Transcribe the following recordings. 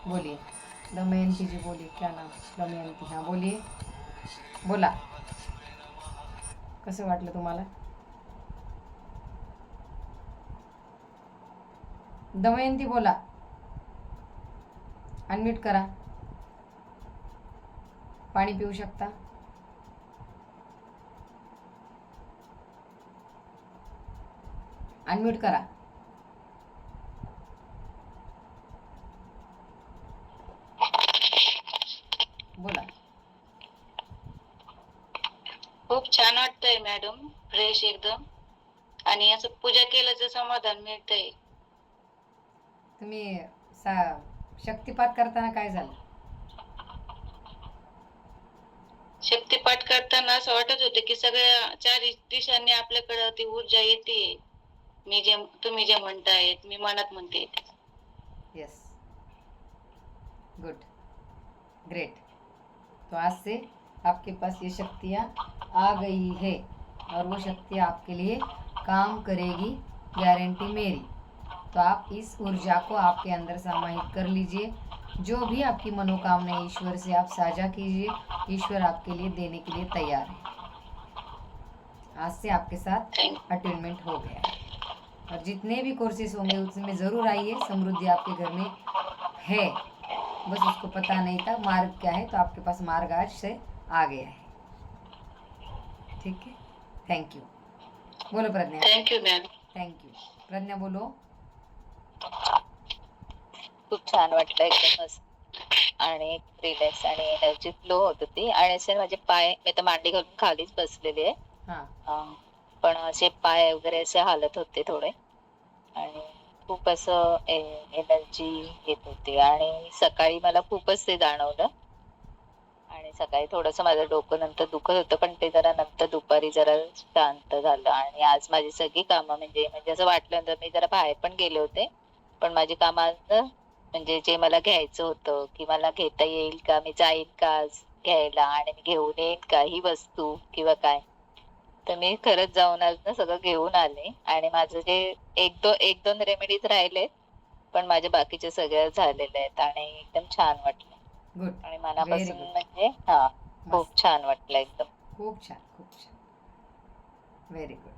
बोलिए। दमयंती जी बोलिए, क्या नाम? दमयंती, हाँ बोलिए, बोला. कसं वाटलं तुम्हाला? दमयंती बोला, अनम्यूट करा. पाणी पिऊ शकता. अनम्यूट करा. बोला. खूप छान वाटतंय मॅडम, फ्रेश एकदम. आणि असं पूजा केल्याचं समाधान मिळतंय. तुम्ही शक्तिपात करताना काय झालं? शक्तिपाठ करताना असं वाटत होतं की सगळ्या चारी दिशांनी आपल्याकडं ती ऊर्जा येते. तुम्ही जे म्हणतायत मी मनात म्हणते. Yes, good, great. तो आज से आपके पास ये शक्तियाँ आ गई है और वो शक्ति आपके लिए काम करेगी, गारंटी मेरी. तो आप इस ऊर्जा को आपके अंदर समाहित कर लीजिए. जो भी आपकी मनोकामना ईश्वर से आप साझा कीजिए. ईश्वर आपके लिए देने के लिए तैयार है. आज से आपके साथ अटेनमेंट हो गया है. और जितने भी कोर्सेज होंगे उसमें ज़रूर आइए. समृद्धि आपके घर में है, बस उसको पता नहीं था मार्ग क्या है. तो आपके पास मार्ग आज से आ गया है. ठीक है, थैंक यू. बोलो Pragya. Thank you ma'am. Thank you. Pragya बोलो. खूप छान वाटलं एकदम मस्त. आणि रिलॅक्स आणि एनर्जी फ्लो होत होती. आणि असे माझे पाय, मी तर मांडी घालून खालीच बसलेली आहे. हां, पण असे पाय वगैरे असे हालत होते थोडे. आणि खूप असं एनर्जी येत होती. आणि सकाळी मला खूपच ते जाणवलं. आणि सकाळी थोडंसं माझं डोकं नंतर दुखत होतं, पण ते जरा नंतर दुपारी जरा शांत झालं. आणि आज माझी सगळी कामं म्हणजे असं वाटलं नंतर मी जरा बाहेर पण गेले होते, पण माझी कामं आज म्हणजे जे मला घ्यायचं होतं की मला घेता येईल का, मी जाईल का आज घ्यायला आणि मी घेऊन येईन का ही वस्तू किंवा काय, तर मी खरंच जाऊन आज ना सगळं घेऊन आले. आणि माझं जे एक दोन रेमेडीज राहिले, पण माझे बाकीचे सगळे झालेले आहेत. आणि एकदम छान वाटलं. गुड, आणि व्हेरी मनापासून गुड. म्हणजे खूप छान वाटलं एकदम. खूप छान, खूप छान, व्हेरी गुड.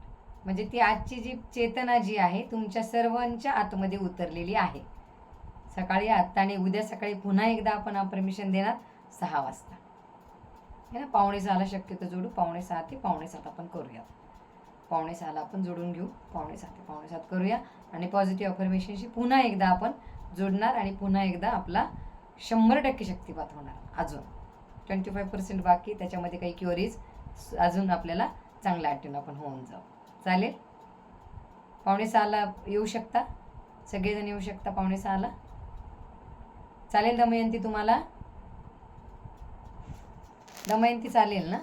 म्हणजे ती आजची जी चेतना जी आहे तुमच्या सर्वांच्या आतमध्ये उतरलेली आहे. सकाळी आत्ता आणि उद्या सकाळी पुन्हा एकदा आपण परमिशन देणार 6 वाजता है ना. 5:45ला शक्यतो जोडू. 5:45 ते 5:45 आपण करूया. 5:45ला आपण जोडून घेऊ. 5:45 ते 5:45 करूया. आणि पॉझिटिव्ह अफर्मेशनशी पुन्हा एकदा आपण जोडणार. आणि पुन्हा एकदा आपला 100% शक्तिपात होणार. अजून 25% बाकी, त्याच्यामध्ये काही क्युअरीज अजून आपल्याला चांगला अटेंड आपण होऊन जाऊ. चालेल. 5:45ला येऊ शकता, सगळेजण येऊ शकता 5:45ला. चालेल दमयंती तुम्हाला? दमयंती चालेल ना?